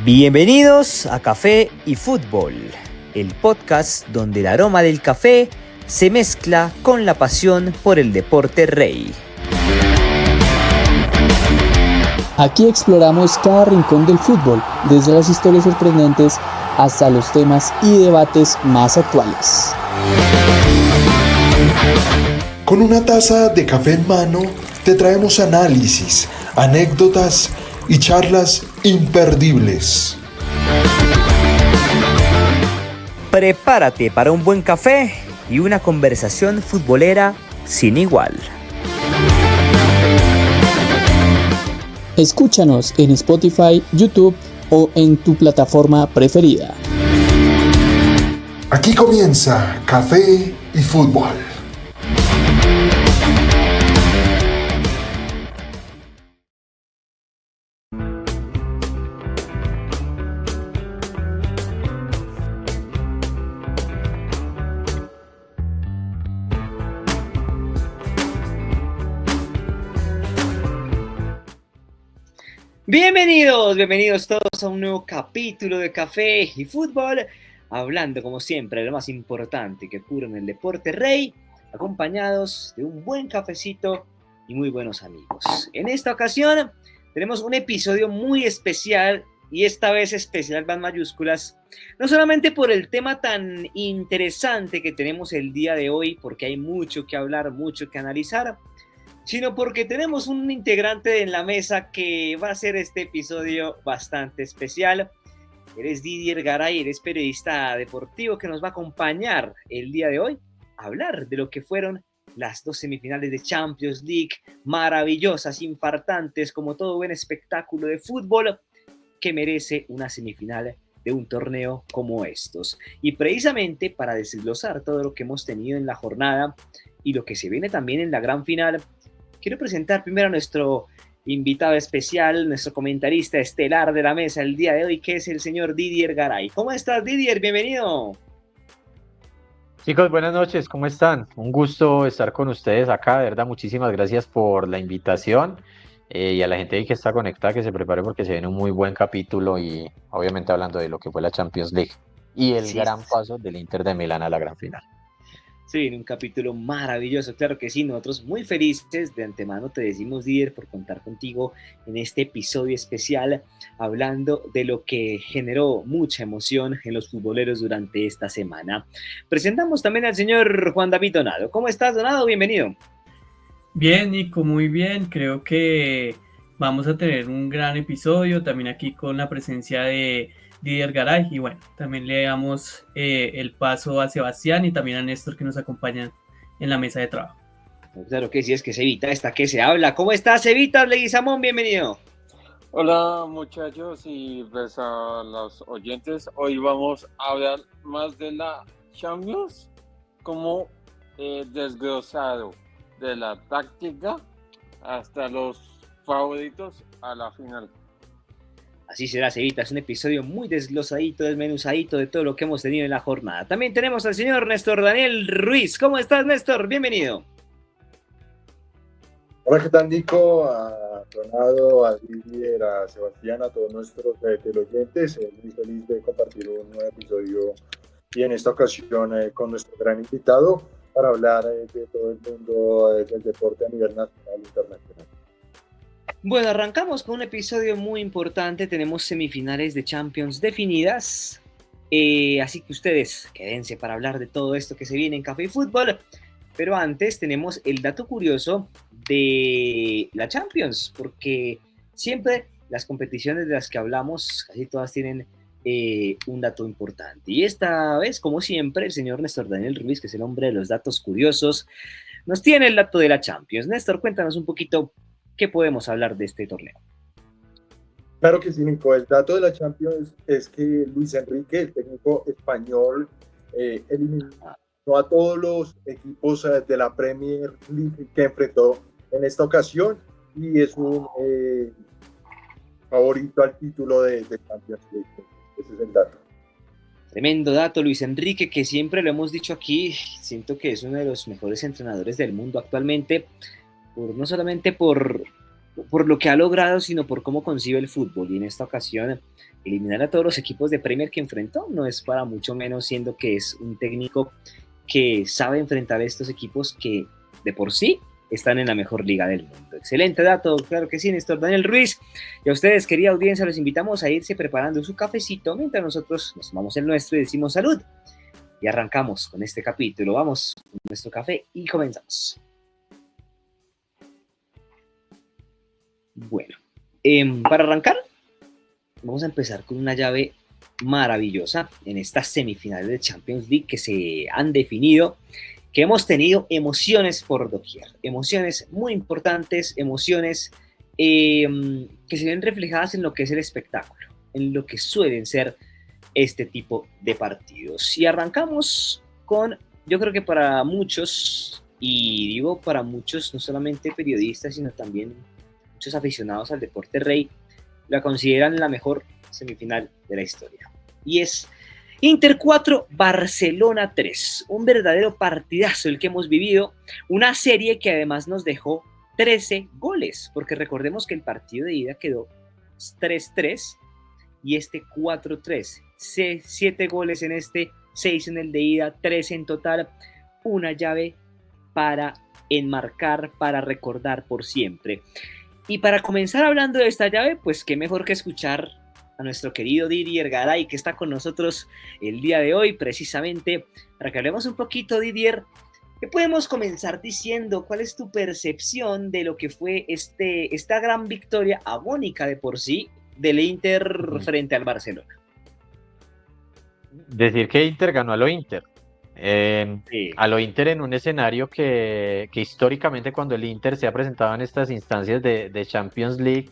Bienvenidos a Café y Fútbol, el podcast donde el aroma del café se mezcla con la pasión por el deporte rey. Aquí exploramos cada rincón del fútbol, desde las historias sorprendentes hasta los temas y debates más actuales. Con una taza de café en mano, te traemos análisis, anécdotas y charlas imperdibles. Prepárate para un buen café y una conversación futbolera sin igual. Escúchanos en Spotify, YouTube o en tu plataforma preferida. Aquí comienza Café y Fútbol. Bienvenidos todos a un nuevo capítulo de Café y Fútbol, hablando como siempre de lo más importante que ocurre en el deporte rey, acompañados de un buen cafecito y muy buenos amigos. En esta ocasión tenemos un episodio muy especial, y esta vez especial va en mayúsculas, no solamente por el tema tan interesante que tenemos el día de hoy, porque hay mucho que hablar, mucho que analizar, sino porque tenemos un integrante en la mesa que va a hacer este episodio bastante especial. Eres Didier Garay, eres periodista deportivo que nos va a acompañar el día de hoy a hablar de lo que fueron las dos semifinales de Champions League, maravillosas, infartantes, como todo buen espectáculo de fútbol que merece una semifinal de un torneo como estos. Y precisamente para desglosar todo lo que hemos tenido en la jornada y lo que se viene también en la gran final, quiero presentar primero a nuestro invitado especial, nuestro comentarista estelar de la mesa el día de hoy, que es el señor Didier Garay. ¿Cómo estás, Didier? Bienvenido. Chicos, buenas noches, ¿cómo están? Un gusto estar con ustedes acá, de verdad, muchísimas gracias por la invitación y a la gente que está conectada que se prepare porque se viene un muy buen capítulo y obviamente hablando de lo que fue la Champions League y el gran paso del Inter de Milán a la gran final. Se viene un capítulo maravilloso, claro que sí, nosotros muy felices de antemano te decimos, Didier, por contar contigo en este episodio especial, hablando de lo que generó mucha emoción en los futboleros durante esta semana. Presentamos también al señor Juan David Donado. ¿Cómo estás, Donado? Bienvenido. Bien, Nico, muy bien, creo que vamos a tener un gran episodio, también aquí con la presencia de Didier Garay, y bueno, también le damos el paso a Sebastián y también a Néstor que nos acompañan en la mesa de trabajo. Claro que sí, es que Cevita está que se habla. ¿Cómo estás, Cevita Leguizamón? Bienvenido. Hola muchachos y pues a los oyentes, hoy vamos a hablar más de la Champions, como desglosado de la táctica hasta los favoritos a la final. Así será, Cevita, es un episodio muy desglosadito, desmenuzadito de todo lo que hemos tenido en la jornada. También tenemos al señor Néstor Daniel Ruiz. ¿Cómo estás, Néstor? Bienvenido. Hola, ¿qué tal, Nico? A Donado, a Didier, a Sebastián, a todos nuestros teleoyentes. Muy feliz de compartir un nuevo episodio y en esta ocasión con nuestro gran invitado para hablar de todo el mundo del deporte a nivel nacional e internacional. Bueno, arrancamos con un episodio muy importante. Tenemos semifinales de Champions definidas. Así que ustedes quédense para hablar de todo esto que se viene en Café y Fútbol. Pero antes tenemos el dato curioso de la Champions, porque siempre las competiciones de las que hablamos, casi todas tienen un dato importante. Y esta vez, como siempre, el señor Néstor Daniel Ruiz, que es el hombre de los datos curiosos, nos tiene el dato de la Champions. Néstor, cuéntanos un poquito qué podemos hablar de este torneo. Claro que sí, Nico. El dato de la Champions es que Luis Enrique, el técnico español, eliminó a todos los equipos de la Premier League que enfrentó en esta ocasión y es un favorito al título de Champions League. Ese es el dato. Tremendo dato, Luis Enrique, que siempre lo hemos dicho aquí, siento que es uno de los mejores entrenadores del mundo actualmente, no solamente por por lo que ha logrado, sino por cómo concibe el fútbol. Y en esta ocasión, eliminar a todos los equipos de Premier que enfrentó no es para mucho menos, siendo que es un técnico que sabe enfrentar a estos equipos que de por sí están en la mejor liga del mundo. Excelente dato, claro que sí, Néstor Daniel Ruiz. Y a ustedes, querida audiencia, los invitamos a irse preparando su cafecito mientras nosotros nos tomamos el nuestro y decimos salud. Y arrancamos con este capítulo. Vamos con nuestro café y comenzamos. Bueno, para arrancar, vamos a empezar con una llave maravillosa en estas semifinales de Champions League que se han definido, que hemos tenido emociones por doquier, emociones muy importantes, emociones que se ven reflejadas en lo que es el espectáculo, en lo que suelen ser este tipo de partidos. Y arrancamos con, yo creo que para muchos, y digo para muchos, no solamente periodistas, sino también muchos aficionados al deporte rey, la consideran la mejor semifinal de la historia. Y es Inter 4, Barcelona 3. Un verdadero partidazo el que hemos vivido. Una serie que además nos dejó 13 goles, porque recordemos que el partido de ida quedó 3-3 y este 4-3. 7 goles en este, 6 en el de ida, 3 en total. Una llave para enmarcar, para recordar por siempre. Y para comenzar hablando de esta llave, pues qué mejor que escuchar a nuestro querido Didier Garay, que está con nosotros el día de hoy, precisamente, para que hablemos un poquito, Didier. ¿Qué podemos comenzar diciendo? ¿Cuál es tu percepción de lo que fue esta gran victoria agónica de por sí del Inter frente al Barcelona? Decir que Inter ganó a lo Inter. Sí. A lo Inter en un escenario que históricamente cuando el Inter se ha presentado en estas instancias de Champions League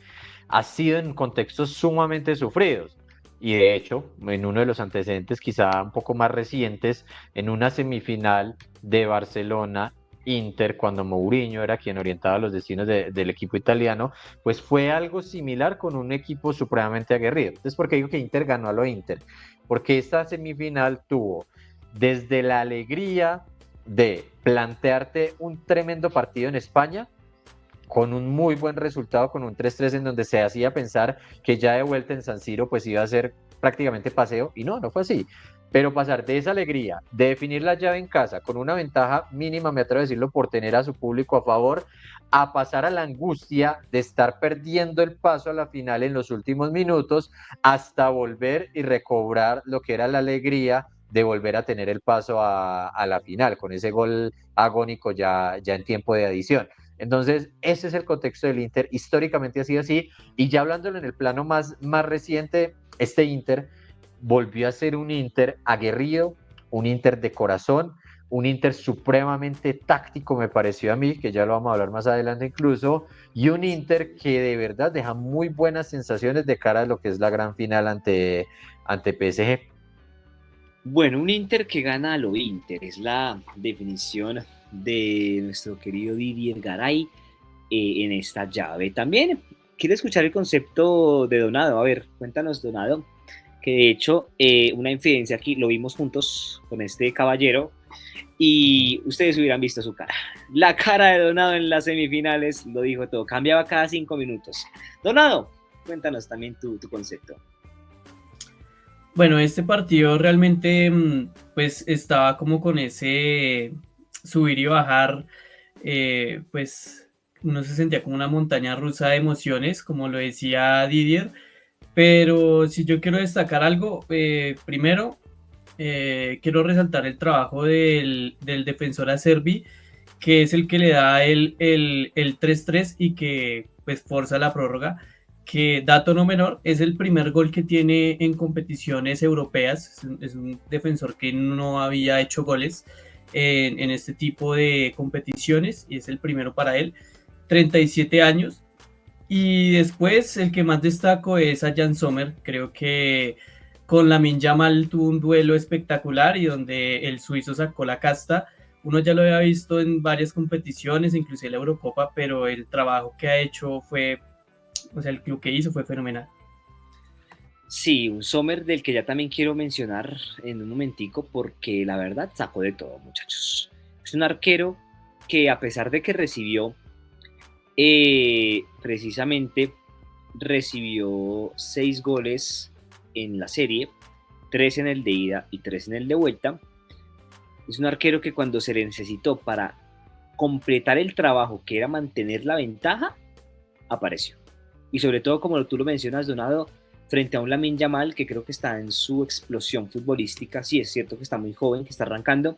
ha sido en contextos sumamente sufridos. Y de hecho, en uno de los antecedentes quizá un poco más recientes, en una semifinal de Barcelona-Inter, cuando Mourinho era quien orientaba los destinos del equipo italiano, pues fue algo similar con un equipo supremamente aguerrido. Entonces, ¿por qué digo que Inter ganó a lo Inter? Porque esta semifinal tuvo desde la alegría de plantearte un tremendo partido en España, con un muy buen resultado, con un 3-3 en donde se hacía pensar que ya de vuelta en San Siro pues iba a ser prácticamente paseo, y no fue así. Pero pasar de esa alegría, de definir la llave en casa, con una ventaja mínima, me atrevo a decirlo, por tener a su público a favor, a pasar a la angustia de estar perdiendo el paso a la final en los últimos minutos, hasta volver y recobrar lo que era la alegría de volver a tener el paso a la final, con ese gol agónico ya en tiempo de adición. Entonces, ese es el contexto del Inter, históricamente ha sido así, y ya hablándolo en el plano más reciente, este Inter volvió a ser un Inter aguerrido, un Inter de corazón, un Inter supremamente táctico, me pareció a mí, que ya lo vamos a hablar más adelante incluso, y un Inter que de verdad deja muy buenas sensaciones de cara a lo que es la gran final ante PSG. Bueno, un Inter que gana a lo Inter, es la definición de nuestro querido Didier Garay en esta llave. También quiero escuchar el concepto de Donado. A ver, cuéntanos, Donado, que de hecho una infidencia aquí, lo vimos juntos con este caballero y ustedes hubieran visto su cara. La cara de Donado en las semifinales lo dijo todo, cambiaba cada 5 minutos. Donado, cuéntanos también tu concepto. Bueno, este partido realmente pues estaba como con ese subir y bajar, pues uno se sentía como una montaña rusa de emociones, como lo decía Didier, pero si yo quiero destacar algo, primero quiero resaltar el trabajo del defensor Acerbi, que es el que le da el 3-3 y que pues forza la prórroga, que dato no menor, es el primer gol que tiene en competiciones europeas, es un defensor que no había hecho goles en este tipo de competiciones y es el primero para él, 37 años. Y después el que más destaco es a Jan Sommer, creo que con Lamine Yamal tuvo un duelo espectacular y donde el suizo sacó la casta. Uno ya lo había visto en varias competiciones, inclusive la Eurocopa, pero el trabajo que ha hecho fue, o sea, lo que hizo fue fenomenal. Sí, un Sommer del que ya también quiero mencionar en un momentico porque la verdad sacó de todo, muchachos. Es un arquero que a pesar de que recibió precisamente recibió 6 goles en la serie, 3 en el de ida y 3 en el de vuelta. Es un arquero que cuando se le necesitó para completar el trabajo, que era mantener la ventaja, apareció. Y sobre todo, como tú lo mencionas, Donado, frente a un Lamine Yamal que creo que está en su explosión futbolística. Sí, es cierto que está muy joven, que está arrancando,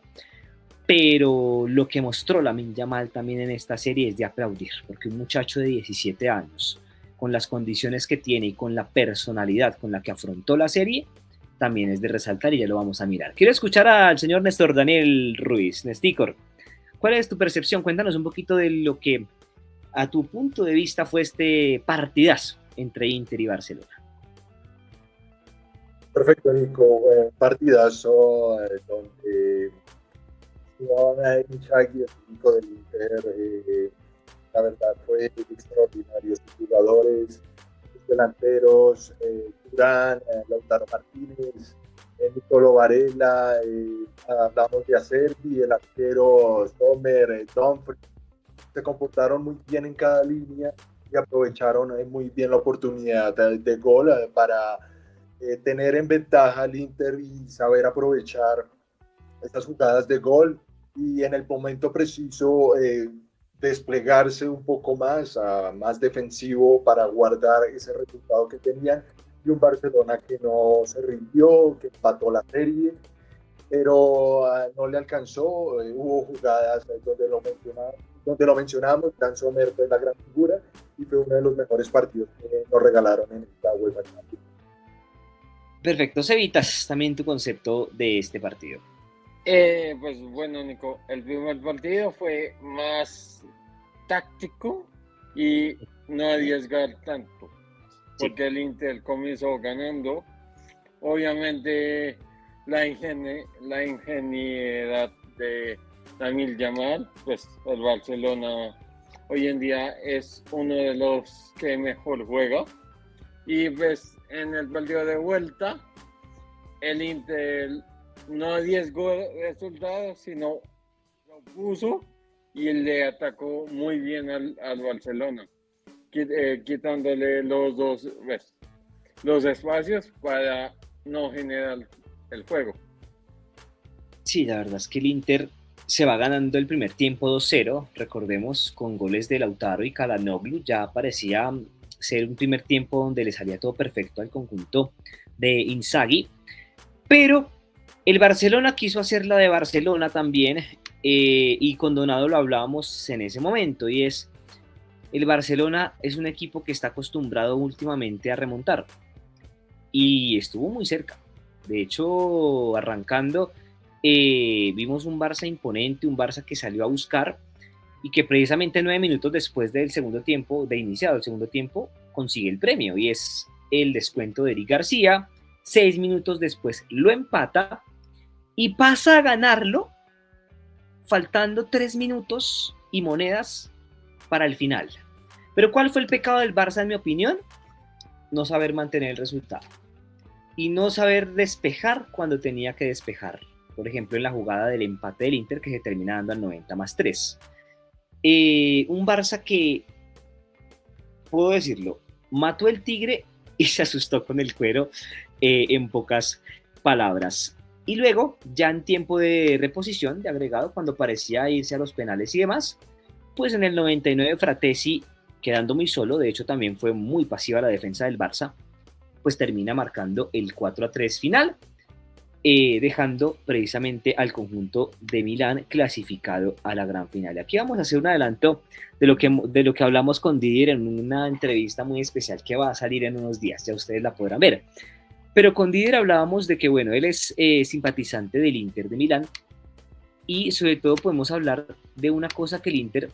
pero lo que mostró Lamine Yamal también en esta serie es de aplaudir, porque un muchacho de 17 años, con las condiciones que tiene y con la personalidad con la que afrontó la serie, también es de resaltar y ya lo vamos a mirar. Quiero escuchar al señor Néstor Daniel Ruiz. Nestícor, ¿cuál es tu percepción? Cuéntanos un poquito de lo que a tu punto de vista fue este partidazo entre Inter y Barcelona. Perfecto, Nico. Partidazo donde Inzaghi, el técnico del Inter, la verdad fue extraordinario. Sus jugadores, sus delanteros, Turán, Lautaro Martínez, Nicolo Varela, hablamos de Acerbi, el arquero Sommer, Dumfries, se comportaron muy bien en cada línea y aprovecharon muy bien la oportunidad de gol para tener en ventaja al Inter y saber aprovechar estas jugadas de gol y en el momento preciso desplegarse un poco más defensivo para guardar ese resultado que tenían, y un Barcelona que no se rindió, que empató la serie, pero no le alcanzó. Hubo jugadas donde lo mencionamos, Dan Sommer fue la gran figura y fue uno de los mejores partidos que nos regalaron en esta UEFA Champions. Perfecto, Cevitas, también tu concepto de este partido. Pues bueno, Nico, el primer partido fue más táctico y no arriesgar tanto, porque el Inter comenzó ganando. Obviamente la ingenuidad de Lamine Yamal, pues el Barcelona hoy en día es uno de los que mejor juega, y pues en el partido de vuelta el Inter no arriesgó resultados, sino lo puso y le atacó muy bien al Barcelona, quitándole los espacios para no generar el juego. Sí, la verdad es que el Inter se va ganando el primer tiempo 2-0, recordemos, con goles de Lautaro y Calhanoglu. Ya parecía ser un primer tiempo donde le salía todo perfecto al conjunto de Inzaghi, pero el Barcelona quiso hacer la de Barcelona también, y con Donado lo hablábamos en ese momento, y es, el Barcelona es un equipo que está acostumbrado últimamente a remontar, y estuvo muy cerca. De hecho, arrancando, vimos un Barça imponente, un Barça que salió a buscar, y que precisamente 9 minutos después del segundo tiempo, de iniciado el segundo tiempo, consigue el premio, y es el descuento de Eric García. 6 minutos después lo empata, y pasa a ganarlo faltando 3 minutos y monedas para el final. Pero ¿cuál fue el pecado del Barça, en mi opinión? No saber mantener el resultado y no saber despejar cuando tenía que despejar. Por ejemplo, en la jugada del empate del Inter, que se termina dando al 90+3. Un Barça que, puedo decirlo, mató el tigre y se asustó con el cuero, en pocas palabras. Y luego, ya en tiempo de reposición, de agregado, cuando parecía irse a los penales y demás, pues en el 99 Fratesi, quedando muy solo, de hecho también fue muy pasiva la defensa del Barça, pues termina marcando el 4-3 final, dejando precisamente al conjunto de Milán clasificado a la gran final. Aquí vamos a hacer un adelanto de lo que hablamos con Didier en una entrevista muy especial que va a salir en unos días, ya ustedes la podrán ver. Pero con Didier hablábamos de que, bueno, él es simpatizante del Inter de Milán, y sobre todo podemos hablar de una cosa que el Inter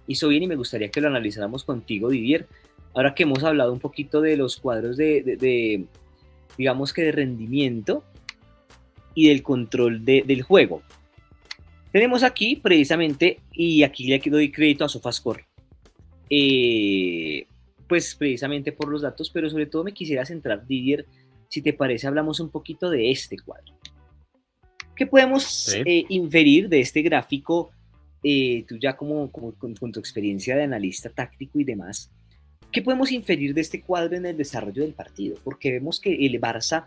hizo bien, y me gustaría que lo analizáramos contigo, Didier, ahora que hemos hablado un poquito de los cuadros de digamos que de rendimiento y del control del juego. Tenemos aquí precisamente, y aquí le doy crédito a Sofascore, pues precisamente por los datos, pero sobre todo me quisiera centrar, Didier, si te parece, hablamos un poquito de este cuadro. ¿Qué podemos inferir de este gráfico tú ya como con tu experiencia de analista táctico y demás, ¿qué podemos inferir de este cuadro en el desarrollo del partido? Porque vemos que el Barça,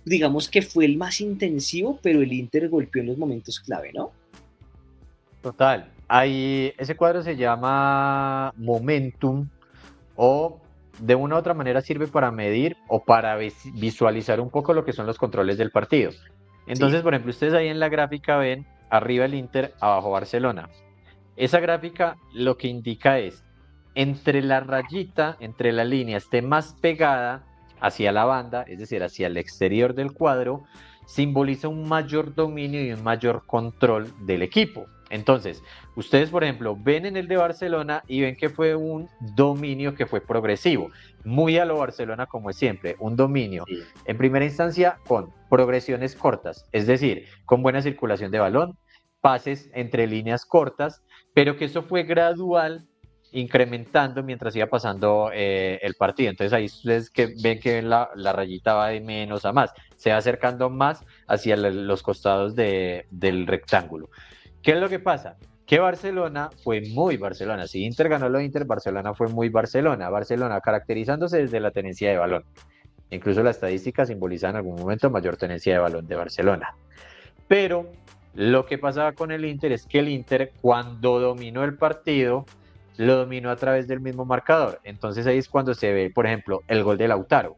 digamos que fue el más intensivo, pero el Inter golpeó en los momentos clave, ¿no? Total. Ahí, ese cuadro se llama momentum o de una u otra manera sirve para medir o para visualizar un poco lo que son los controles del partido. Entonces, Sí. por ejemplo, ustedes ahí en la gráfica ven arriba el Inter, abajo Barcelona. Esa gráfica lo que indica es entre la rayita, entre la línea, esté más pegada hacia la banda, es decir, hacia el exterior del cuadro, simboliza un mayor dominio y un mayor control del equipo. Entonces, ustedes, por ejemplo, ven en el de Barcelona y ven que fue un dominio que fue progresivo, muy a lo Barcelona como es siempre, un dominio Sí. en primera instancia con progresiones cortas, es decir, con buena circulación de balón, pases entre líneas cortas, pero que eso fue gradual incrementando mientras iba pasando el partido. Entonces ahí ustedes ven que la rayita va de menos a más, se va acercando más hacia los costados del rectángulo. ¿Qué es lo que pasa? Que Barcelona fue muy Barcelona. Si Inter ganó lo Inter, Barcelona fue muy Barcelona. Barcelona caracterizándose desde la tenencia de balón. Incluso la estadística simboliza en algún momento mayor tenencia de balón de Barcelona. Pero lo que pasaba con el Inter es que el Inter, cuando dominó el partido, lo dominó a través del mismo marcador. Entonces ahí es cuando se ve, por ejemplo, el gol de Lautaro.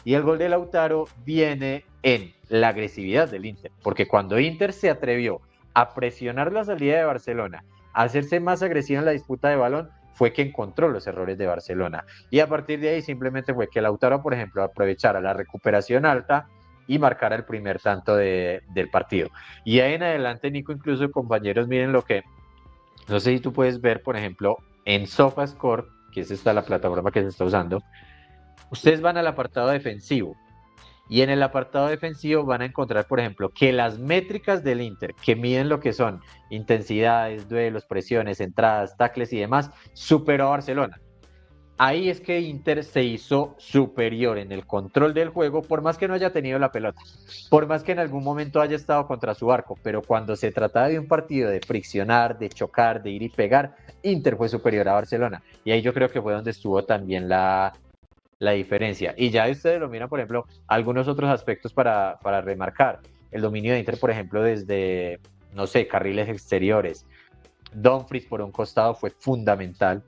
Y el gol de Lautaro viene en la agresividad del Inter, porque cuando Inter se atrevió a presionar la salida de Barcelona, a hacerse más agresivo en la disputa de balón, fue que encontró los errores de Barcelona. Y a partir de ahí simplemente fue que Lautaro, por ejemplo, aprovechara la recuperación alta y marcara el primer tanto del partido. Y ahí en adelante, Nico, incluso compañeros, miren lo que, no sé si tú puedes ver, por ejemplo, en SofaScore, que es esta la plataforma que se está usando, ustedes van al apartado defensivo. Y en el apartado defensivo van a encontrar, por ejemplo, que las métricas del Inter, que miden lo que son intensidades, duelos, presiones, entradas, tacles y demás, superó a Barcelona. Ahí es que Inter se hizo superior en el control del juego, por más que no haya tenido la pelota, por más que en algún momento haya estado contra su arco, pero cuando se trataba de un partido de friccionar, de chocar, de ir y pegar, Inter fue superior a Barcelona. Y ahí yo creo que fue donde estuvo también la diferencia. Y ya ustedes lo miran, por ejemplo, algunos otros aspectos para remarcar. El dominio de Inter, por ejemplo, desde, no sé, carriles exteriores. Dumfries por un costado fue fundamental.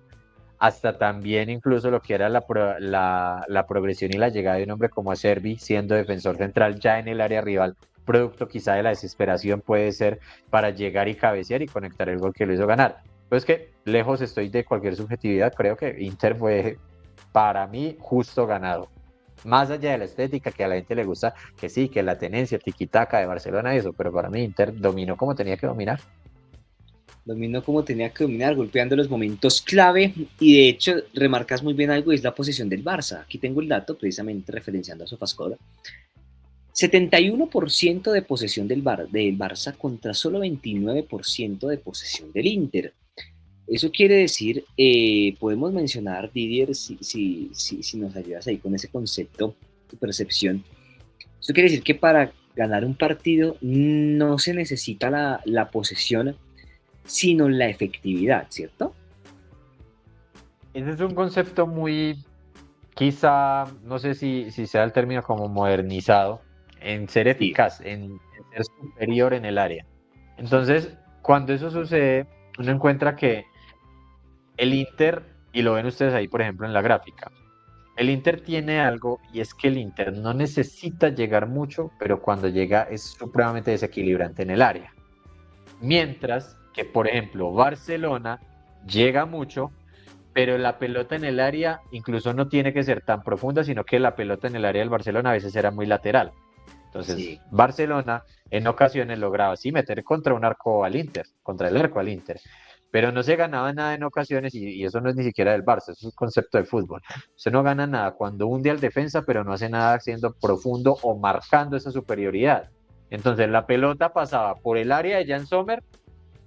Hasta también incluso lo que era la progresión y la llegada de un hombre como Acerbi, siendo defensor central ya en el área rival, producto quizá de la desesperación puede ser para llegar y cabecear y conectar el gol que lo hizo ganar. Pues que lejos estoy de cualquier subjetividad, creo que Inter fue para mí justo ganado. Más allá de la estética, que a la gente le gusta, que sí, que la tenencia, tiquitaca de Barcelona y eso, pero para mí Inter dominó como tenía que dominar. Dominó como tenía que dominar, golpeando los momentos clave, y de hecho remarcas muy bien algo, es la posesión del Barça. Aquí tengo el dato, precisamente referenciando a SofaScore. 71% de posesión del Barça contra solo 29% de posesión del Inter. Eso quiere decir, podemos mencionar, Didier, si nos ayudas ahí con ese concepto, tu percepción. Esto quiere decir que para ganar un partido no se necesita la posesión, sino la efectividad, ¿cierto? Ese es un concepto muy, quizá, no sé si sea el término como modernizado, en ser Sí. eficaz, en ser superior en el área. Entonces, cuando eso sucede, uno encuentra que el Inter, y lo ven ustedes ahí, por ejemplo, en la gráfica, el Inter tiene algo y es que el Inter no necesita llegar mucho, pero cuando llega es supremamente desequilibrante en el área. Mientras que, por ejemplo, Barcelona llega mucho, pero la pelota en el área incluso no tiene que ser tan profunda, sino que la pelota en el área del Barcelona a veces era muy lateral. Entonces, Sí. Barcelona en ocasiones lograba sí meter contra un arco al Inter, contra el arco al Inter, pero no se ganaba nada en ocasiones y eso no es ni siquiera del Barça, eso es un concepto de fútbol. Usted no gana nada cuando hunde al defensa, pero no hace nada siendo profundo o marcando esa superioridad. Entonces la pelota pasaba por el área de Jan Sommer,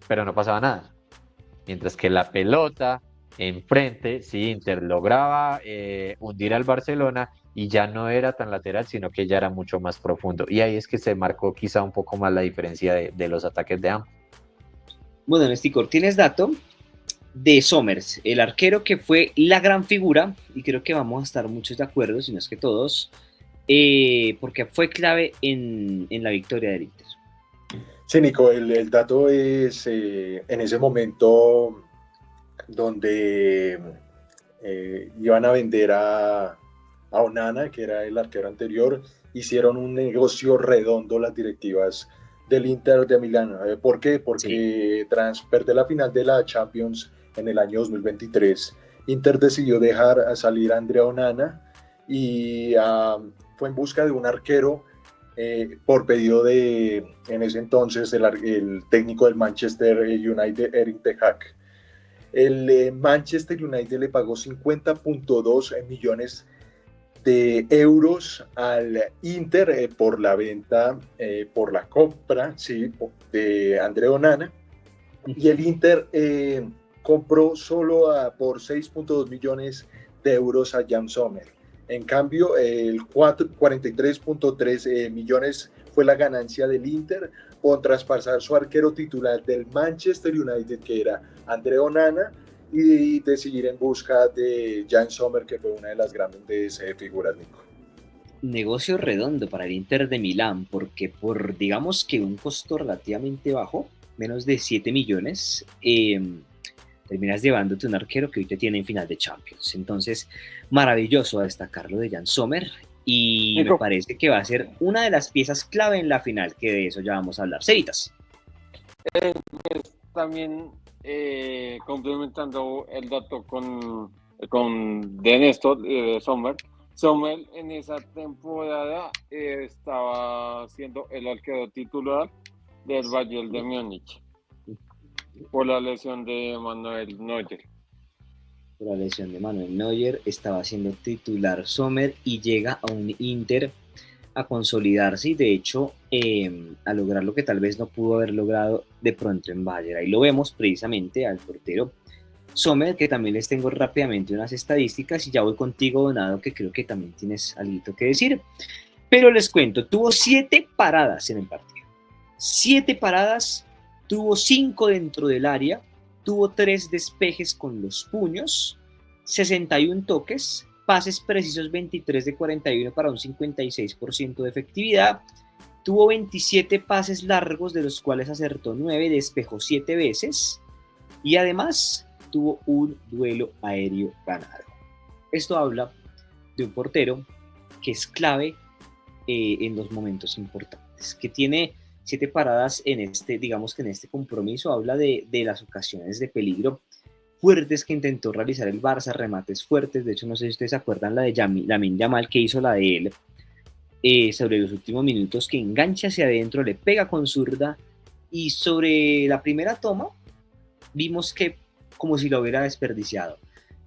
pero no pasaba nada. Mientras que la pelota enfrente, sí, Inter lograba hundir al Barcelona y ya no era tan lateral, sino que ya era mucho más profundo. Y ahí es que se marcó quizá un poco más la diferencia de los ataques de ambos. Bueno, Nesticor, ¿tienes dato de Somers, el arquero que fue la gran figura? Y creo que vamos a estar muchos de acuerdo, si no es que todos, porque fue clave en la victoria del Inter. Sí, Nico, el dato es en ese momento donde iban a vender a Onana, que era el arquero anterior, hicieron un negocio redondo las directivas del Inter de Milán. ¿Por qué? Porque sí, tras perder la final de la Champions en el año 2023, Inter decidió dejar salir a Andrea Onana y fue en busca de un arquero por pedido de, en ese entonces, el técnico del Manchester United, Erik ten Hag. El Manchester United le pagó 50.2 millones de euros al Inter por la venta, por la compra, sí, de Andrea Onana, y el Inter compró solo por 6.2 millones de euros a Jan Sommer. En cambio, el 43.3 millones fue la ganancia del Inter por traspasar su arquero titular del Manchester United, que era Andrea Onana, y de seguir en busca de Jan Sommer, que fue una de las grandes figuras, Nico. Negocio redondo para el Inter de Milán, porque por, digamos que un costo relativamente bajo, menos de 7 millones, terminas llevándote un arquero que hoy te tiene en final de Champions. Entonces, maravilloso a destacarlo de Jan Sommer, y Nico, me parece que va a ser una de las piezas clave en la final, que de eso ya vamos a hablar. Ceritas. También complementando el dato con de Néstor, de Sommer. Sommer en esa temporada estaba siendo el arquero titular del Bayern de Múnich por la lesión de Manuel Neuer. Por la lesión de Manuel Neuer estaba siendo titular Sommer y llega a un Inter a consolidarse y de hecho a lograr lo que tal vez no pudo haber logrado de pronto en Bayern. Ahí lo vemos precisamente al portero Sommer, que también les tengo rápidamente unas estadísticas y ya voy contigo, Donado, que creo que también tienes algo que decir. Pero les cuento, tuvo 7 paradas en el partido. 7 paradas, tuvo 5 dentro del área, tuvo 3 despejes con los puños, 61 toques, pases precisos 23 de 41 para un 56% de efectividad, tuvo 27 pases largos, de los cuales acertó 9, despejó 7 veces y además tuvo un duelo aéreo ganado. Esto habla de un portero que es clave en los momentos importantes, que tiene 7 paradas en este, digamos que en este compromiso. Habla de las ocasiones de peligro fuertes que intentó realizar el Barça, remates fuertes. De hecho, no sé si ustedes se acuerdan la de Lamine Yamal, que hizo la de él sobre los últimos minutos, que engancha hacia adentro, le pega con zurda, y sobre la primera toma vimos que como si lo hubiera desperdiciado,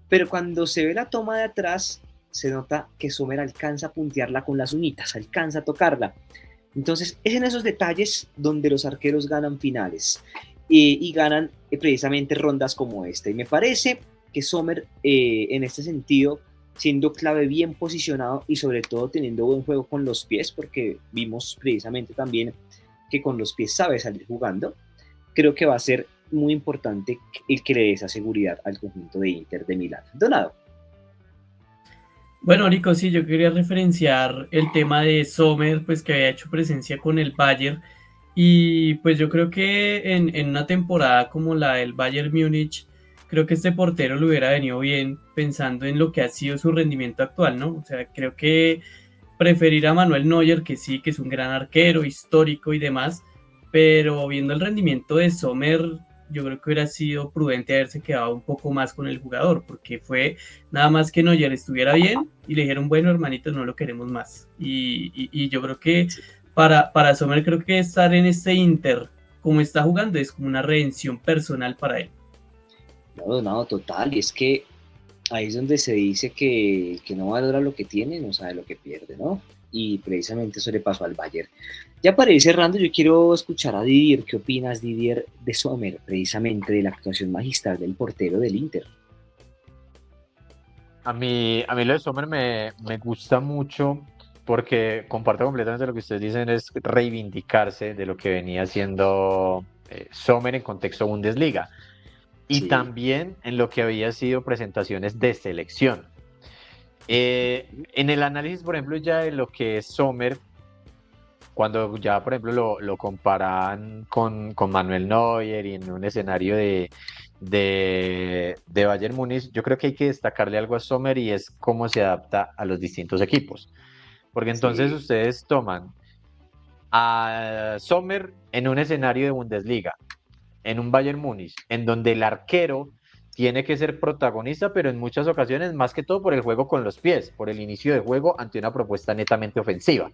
pero cuando se ve la toma de atrás se nota que Sommer alcanza a puntearla con las uñitas, alcanza a tocarla. Entonces es en esos detalles donde los arqueros ganan finales y ganan precisamente rondas como esta, y me parece que Sommer en este sentido, siendo clave, bien posicionado y sobre todo teniendo buen juego con los pies, porque vimos precisamente también que con los pies sabe salir jugando, creo que va a ser muy importante el que le dé esa seguridad al conjunto de Inter de Milán. Donado. Bueno, Nico, sí, yo quería referenciar el tema de Sommer, pues que había hecho presencia con el Bayern, y pues yo creo que en una temporada como la del Bayern Múnich, creo que este portero le hubiera venido bien pensando en lo que ha sido su rendimiento actual, ¿no? O sea, creo que preferir a Manuel Neuer, que sí, que es un gran arquero, histórico y demás, pero viendo el rendimiento de Sommer, yo creo que hubiera sido prudente haberse quedado un poco más con el jugador, porque fue nada más que Neuer estuviera bien y le dijeron, bueno, hermanito, no lo queremos más. Y yo creo que para Sommer, creo que estar en este Inter, como está jugando, es como una redención personal para él. No, total, y es que ahí es donde se dice que no valora lo que tiene, no sabe lo que pierde, ¿no? Y precisamente eso le pasó al Bayern. Ya para ir cerrando, yo quiero escuchar a Didier. ¿Qué opinas, Didier, de Sommer, precisamente de la actuación magistral del portero del Inter? A mí lo de Sommer me gusta mucho porque comparto completamente lo que ustedes dicen, es reivindicarse de lo que venía haciendo Sommer en contexto Bundesliga. Y Sí. también en lo que había sido presentaciones de selección. En el análisis, por ejemplo, ya de lo que es Sommer, cuando ya, por ejemplo, lo comparan con Manuel Neuer y en un escenario de Bayern Múnich, yo creo que hay que destacarle algo a Sommer y es cómo se adapta a los distintos equipos. Porque entonces Sí. ustedes toman a Sommer en un escenario de Bundesliga, en un Bayern Múnich, en donde el arquero tiene que ser protagonista, pero en muchas ocasiones más que todo por el juego con los pies, por el inicio de juego ante una propuesta netamente ofensiva.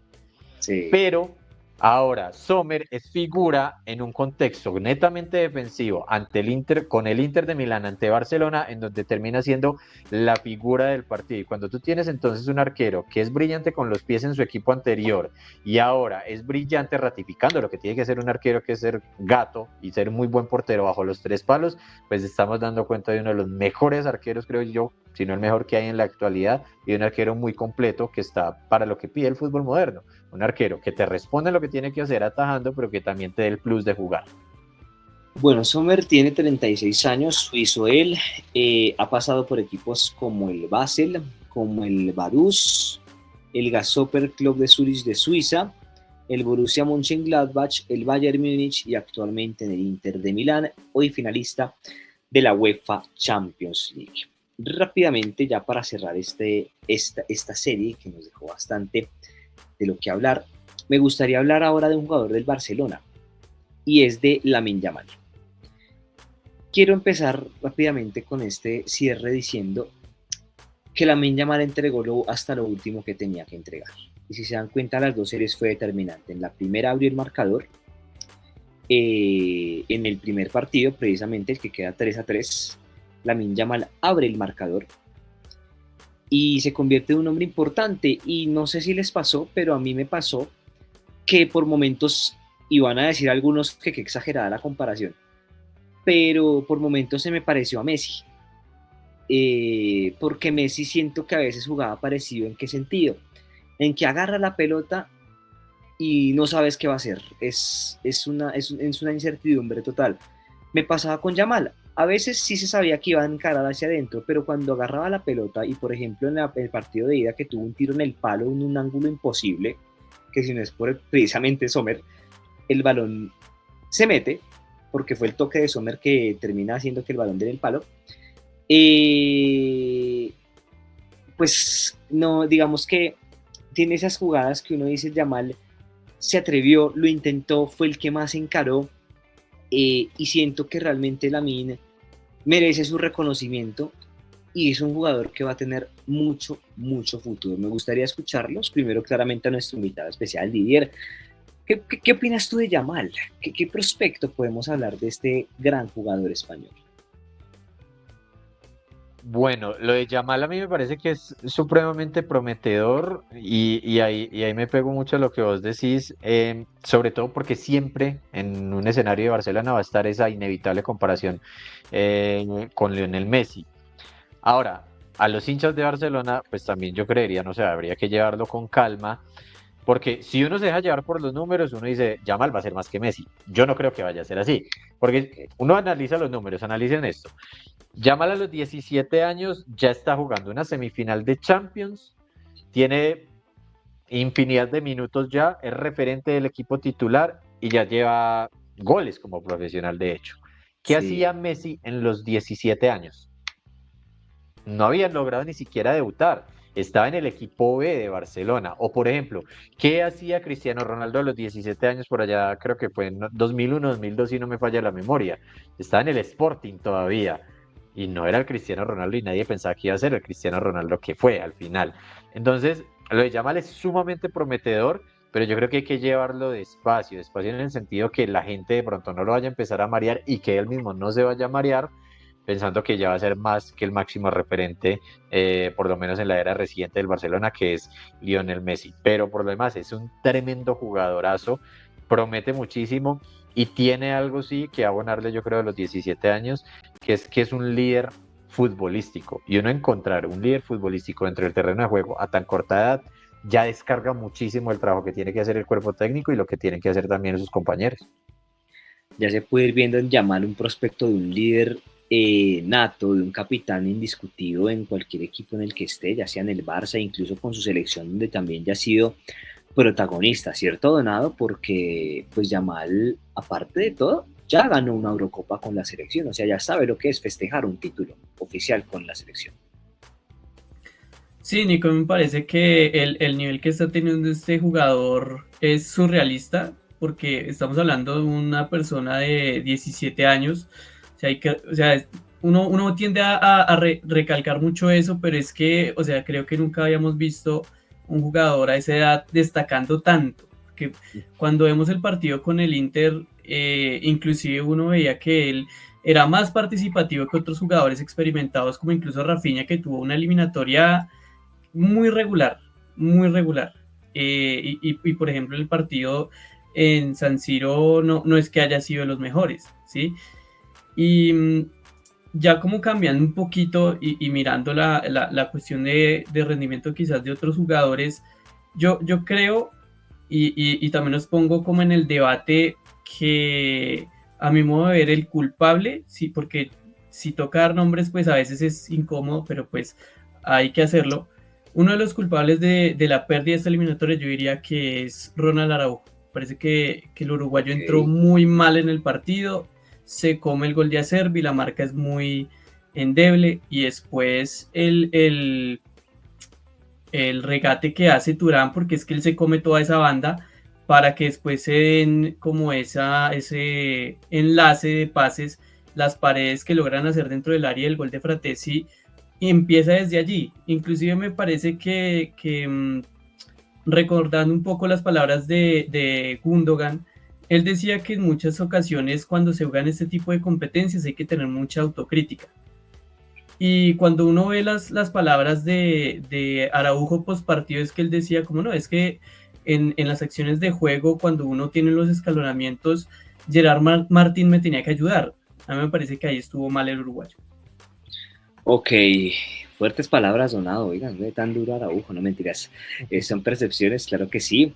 Sí. Pero ahora Sommer es figura en un contexto netamente defensivo ante el Inter, con el Inter de Milán ante Barcelona, en donde termina siendo la figura del partido. Y cuando tú tienes entonces un arquero que es brillante con los pies en su equipo anterior y ahora es brillante ratificando lo que tiene que ser un arquero, que es ser gato y ser muy buen portero bajo los 3 palos, pues estamos dando cuenta de uno de los mejores arqueros, creo yo, si no el mejor que hay en la actualidad, y un arquero muy completo que está para lo que pide el fútbol moderno. Un arquero que te responde lo que tiene que hacer atajando, pero que también te dé el plus de jugar. Bueno, Sommer tiene 36 años, suizo él, ha pasado por equipos como el Basel, como el Vaduz, el Grasshopper Club de Zurich de Suiza, el Borussia Mönchengladbach, el Bayern Múnich y actualmente en el Inter de Milán, hoy finalista de la UEFA Champions League. Rápidamente, ya para cerrar esta serie que nos dejó bastante de lo que hablar, me gustaría hablar ahora de un jugador del Barcelona y es de Lamine Yamal. Quiero empezar rápidamente con este cierre diciendo que Lamine Yamal entregó hasta lo último que tenía que entregar. Y si se dan cuenta, las dos series fue determinante. En la primera abrió el marcador, en el primer partido, precisamente el que queda 3-3, Lamine Yamal abre el marcador y se convierte en un hombre importante. Y no sé si les pasó, pero a mí me pasó que por momentos, iban a decir algunos que qué exagerada la comparación, pero por momentos se me pareció a Messi. Porque Messi siento que a veces jugaba parecido. ¿En qué sentido? En que agarra la pelota y no sabes qué va a hacer. Es una incertidumbre total. Me pasaba con Yamal. A veces sí se sabía que iba a encarar hacia adentro, pero cuando agarraba la pelota, y por ejemplo en el partido de ida que tuvo un tiro en el palo en un ángulo imposible, que si no es por precisamente Sommer, el balón se mete, porque fue el toque de Sommer que termina haciendo que el balón dé en el palo. Pues no, digamos que tiene esas jugadas que uno dice, Yamal se atrevió, lo intentó, fue el que más encaró, y siento que realmente Lamine merece su reconocimiento y es un jugador que va a tener mucho, mucho futuro. Me gustaría escucharlos. Primero, claramente, a nuestro invitado especial, Didier. ¿Qué opinas tú de Yamal? ¿Qué prospecto podemos hablar de este gran jugador español? Bueno, lo de Yamal a mí me parece que es supremamente prometedor y ahí me pego mucho a lo que vos decís, sobre todo porque siempre en un escenario de Barcelona va a estar esa inevitable comparación con Lionel Messi. Ahora, a los hinchas de Barcelona, pues también yo creería, no sé, habría que llevarlo con calma, porque si uno se deja llevar por los números, uno dice, Yamal va a ser más que Messi. Yo no creo que vaya a ser así, porque uno analiza los números, analicen esto. Yamal a los 17 años ya está jugando una semifinal de Champions, tiene infinidad de minutos ya, es referente del equipo titular y ya lleva goles como profesional de hecho. ¿Qué hacía Messi en los 17 años? No habían logrado ni siquiera debutar. Estaba en el equipo B de Barcelona. O por ejemplo, ¿qué hacía Cristiano Ronaldo a los 17 años por allá? Creo que fue en 2001, 2002, si no me falla la memoria. Estaba en el Sporting todavía. Y no era el Cristiano Ronaldo y nadie pensaba que iba a ser el Cristiano Ronaldo que fue al final. Entonces, lo de Yamal es sumamente prometedor, pero yo creo que hay que llevarlo despacio en el sentido que la gente de pronto no lo vaya a empezar a marear y que él mismo no se vaya a marear pensando que ya va a ser más que el máximo referente, por lo menos en la era reciente del Barcelona, que es Lionel Messi. Pero por lo demás es un tremendo jugadorazo, promete muchísimo y tiene algo sí que abonarle, yo creo, de los 17 años, que es un líder futbolístico. Y uno encontrar un líder futbolístico dentro del terreno de juego a tan corta edad ya descarga muchísimo el trabajo que tiene que hacer el cuerpo técnico y lo que tienen que hacer también sus compañeros. Ya se puede ir viendo en Yamal un prospecto de un líder nato, de un capitán indiscutido en cualquier equipo en el que esté, ya sea en el Barça, incluso con su selección, donde también ya ha sido protagonista, ¿cierto, Donado? Porque pues Yamal, aparte de todo, ya ganó una Eurocopa con la selección, o sea, ya sabe lo que es festejar un título oficial con la selección. Sí, Nico, me parece que el nivel que está teniendo este jugador es surrealista, porque estamos hablando de una persona de 17 años. O sea, uno tiende a recalcar mucho eso, pero es que, o sea, creo que nunca habíamos visto un jugador a esa edad destacando tanto. Que cuando vemos el partido con el Inter, inclusive uno veía que él era más participativo que otros jugadores experimentados, como incluso Rafinha, que tuvo una eliminatoria muy regular, muy regular. Y por ejemplo, el partido en San Siro no es que haya sido de los mejores, ¿sí? Y ya como cambiando un poquito y mirando la cuestión de rendimiento quizás de otros jugadores, yo creo, y también los pongo como en el debate, que a mi modo de ver el culpable, sí, porque si toca dar nombres, pues a veces es incómodo, pero pues hay que hacerlo. Uno de los culpables de la pérdida de esta eliminatoria, yo diría que es Ronald Araujo. Parece que el uruguayo entró Okay. muy mal en el partido, se come el gol de Acerbi, la marca es muy endeble, y después el regate que hace Turán, porque es que él se come toda esa banda para que después se den como ese enlace de pases, las paredes que logran hacer dentro del área del gol de Fratesi, y empieza desde allí. Inclusive me parece que recordando un poco las palabras de Gundogan, él decía que en muchas ocasiones cuando se juegan este tipo de competencias hay que tener mucha autocrítica. Y cuando uno ve las palabras de Araujo post partido, es que él decía como no, es que en las acciones de juego, cuando uno tiene los escalonamientos, Gerard Martín me tenía que ayudar. A mí me parece que ahí estuvo mal el uruguayo. Ok, fuertes palabras, Donado, oigan, no es tan duro Araujo, no mentiras. Son percepciones, claro que sí.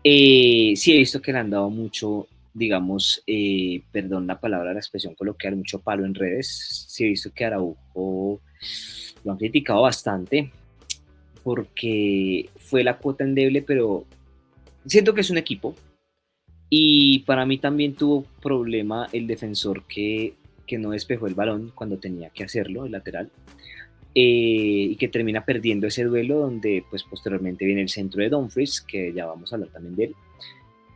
Sí he visto que le han dado mucho, digamos, perdón la palabra, la expresión coloquial, mucho palo en redes. Sí he visto que Araujo lo han criticado bastante porque fue la cuota endeble, pero siento que es un equipo y para mí también tuvo problema el defensor que no despejó el balón cuando tenía que hacerlo, el lateral. Y que termina perdiendo ese duelo donde pues posteriormente viene el centro de Dumfries, que ya vamos a hablar también de él,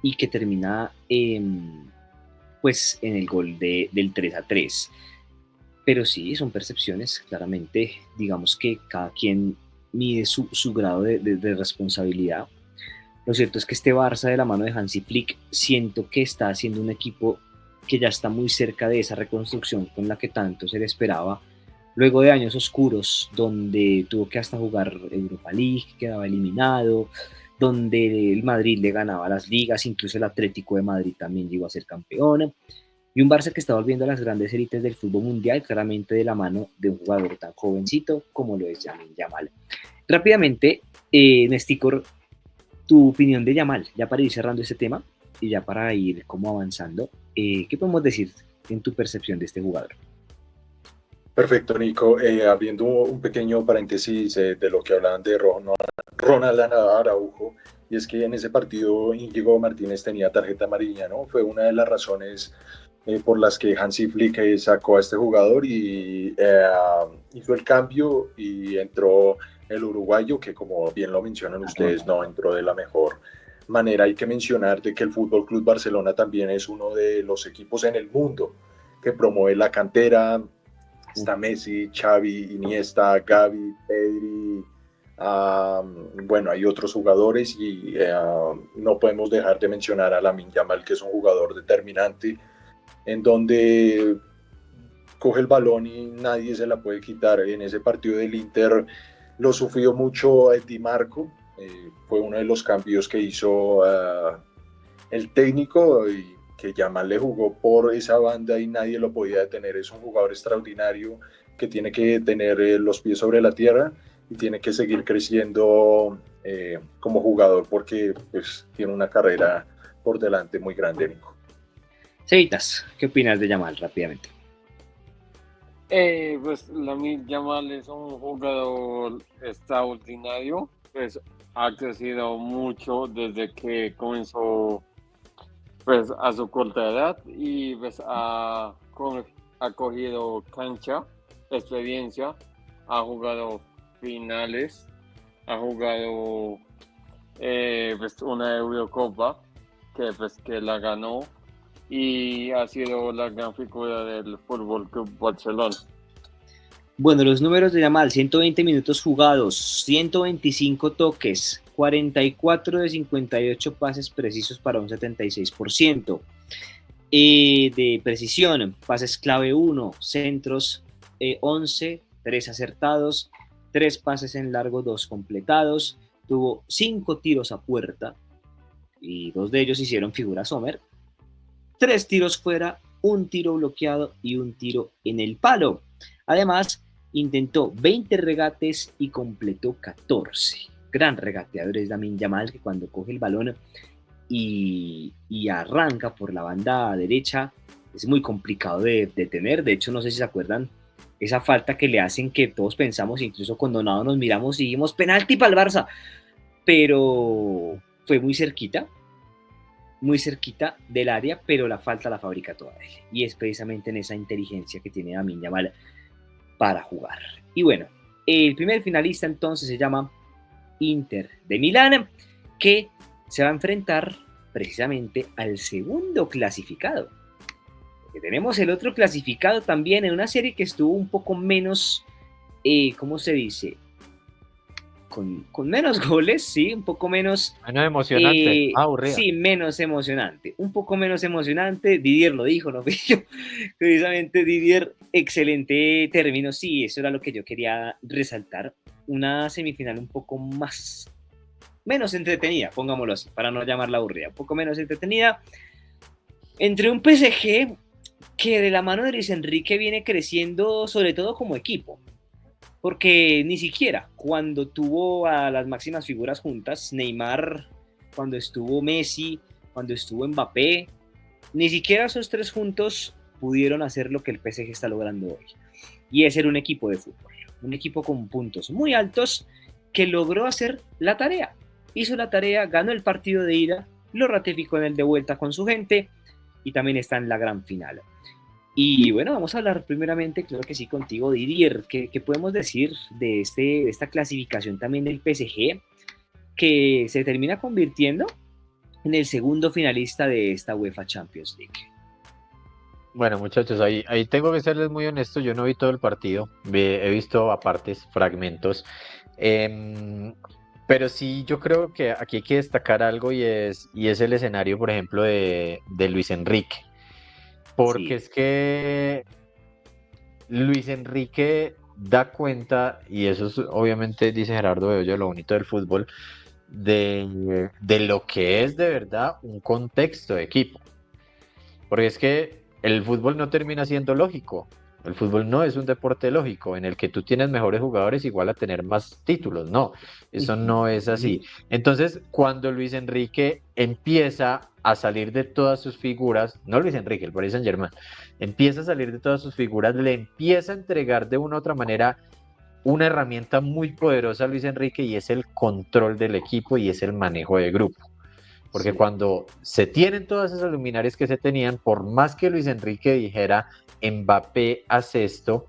y que termina pues en el gol del 3-3. Pero sí, son percepciones, claramente, digamos que cada quien mide su grado de responsabilidad. Lo cierto es que este Barça de la mano de Hansi Flick siento que está haciendo un equipo que ya está muy cerca de esa reconstrucción con la que tanto se le esperaba luego de años oscuros donde tuvo que hasta jugar Europa League, quedaba eliminado, donde el Madrid le ganaba las ligas, incluso el Atlético de Madrid también llegó a ser campeón, y un Barça que está volviendo a las grandes élites del fútbol mundial, claramente de la mano de un jugador tan jovencito como lo es Lamine Yamal. Rápidamente, Nesticor, tu opinión de Yamal, ya para ir cerrando este tema y ya para ir como avanzando, ¿qué podemos decir en tu percepción de este jugador? Perfecto, Nico. Abriendo un pequeño paréntesis de lo que hablaban de Ronald Araujo, y es que en ese partido Íñigo Martínez tenía tarjeta amarilla, ¿no? Fue una de las razones por las que Hansi Flick sacó a este jugador y hizo el cambio y entró el uruguayo, que como bien lo mencionan ustedes, no entró de la mejor manera. Hay que mencionar de que el Fútbol Club Barcelona también es uno de los equipos en el mundo que promueve la cantera. Está Messi, Xavi, Iniesta, Gavi, Pedri, bueno, hay otros jugadores y no podemos dejar de mencionar a Lamine Yamal, que es un jugador determinante, en donde coge el balón y nadie se la puede quitar. En ese partido del Inter lo sufrió mucho Di Marco, fue uno de los cambios que hizo el técnico, y que Yamal le jugó por esa banda y nadie lo podía detener. Es un jugador extraordinario que tiene que tener los pies sobre la tierra y tiene que seguir creciendo como jugador, porque pues tiene una carrera por delante muy grande, Nico. Cevitas, ¿qué opinas de Yamal rápidamente? Pues Lamine Yamal es un jugador extraordinario, pues ha crecido mucho desde que comenzó pues a su corta edad y pues ha cogido cancha, experiencia, ha jugado finales, ha jugado pues una Eurocopa que la ganó y ha sido la gran figura del Fútbol Club Barcelona. Bueno, los números de Yamal: 120 minutos jugados, 125 toques, 44 de 58 pases precisos para un 76%. De precisión, pases clave 1, centros 11, 3 acertados, 3 pases en largo, 2 completados, tuvo 5 tiros a puerta y 2 de ellos hicieron figura Sommer, 3 tiros fuera, 1 tiro bloqueado y 1 tiro en el palo. Además, intentó 20 regates y completó 14. Gran regateador es Lamine Yamal, que cuando coge el balón y arranca por la banda derecha es muy complicado de detener. De hecho, no sé si se acuerdan esa falta que le hacen, que todos pensamos, incluso con Donado nos miramos y dijimos penalti para el Barça, pero fue muy cerquita del área, pero la falta la fabrica toda él, y es precisamente en esa inteligencia que tiene Lamine Yamal para jugar. Y bueno, el primer finalista entonces se llama Inter de Milán, que se va a enfrentar precisamente al segundo clasificado. Porque tenemos el otro clasificado también en una serie que estuvo un poco menos, ¿cómo se dice? Con menos goles, sí, un poco menos... Menos emocionante, aburrida. Sí, menos emocionante, un poco menos emocionante. Didier lo dijo, ¿no? Precisamente Didier, excelente término, sí, eso era lo que yo quería resaltar. Una semifinal un poco menos entretenida, pongámoslo así, para no llamarla aburrida, un poco menos entretenida, entre un PSG que de la mano de Luis Enrique viene creciendo, sobre todo como equipo, porque ni siquiera cuando tuvo a las máximas figuras juntas, Neymar, cuando estuvo Messi, cuando estuvo Mbappé, ni siquiera esos tres juntos pudieron hacer lo que el PSG está logrando hoy, y es ser un equipo de fútbol, un equipo con puntos muy altos que logró hacer la tarea. Hizo la tarea, ganó el partido de ida, lo ratificó en el de vuelta con su gente y también está en la gran final. Y bueno, vamos a hablar primeramente, claro que sí, contigo, Didier. ¿Qué podemos decir de esta clasificación también del PSG, que se termina convirtiendo en el segundo finalista de esta UEFA Champions League? Bueno, muchachos, ahí tengo que serles muy honesto. Yo no vi todo el partido, he visto a partes, fragmentos. Pero sí, yo creo que aquí hay que destacar algo, y es el escenario, por ejemplo, de Luis Enrique. Porque Sí. es que Luis Enrique da cuenta, y eso es, obviamente, dice Gerardo Bedoya, lo bonito del fútbol, de lo que es de verdad un contexto de equipo. Porque es que el fútbol no termina siendo lógico. El fútbol no es un deporte lógico en el que tú tienes mejores jugadores igual a tener más títulos. No, eso no es así. Entonces, cuando Luis Enrique empieza a salir de todas sus figuras, no Luis Enrique, el Paris Saint-Germain, empieza a salir de todas sus figuras, le empieza a entregar de una u otra manera una herramienta muy poderosa a Luis Enrique, y es el control del equipo y es el manejo de grupo. Porque sí, cuando se tienen todas esas luminarias que se tenían, por más que Luis Enrique dijera Mbappé hace esto,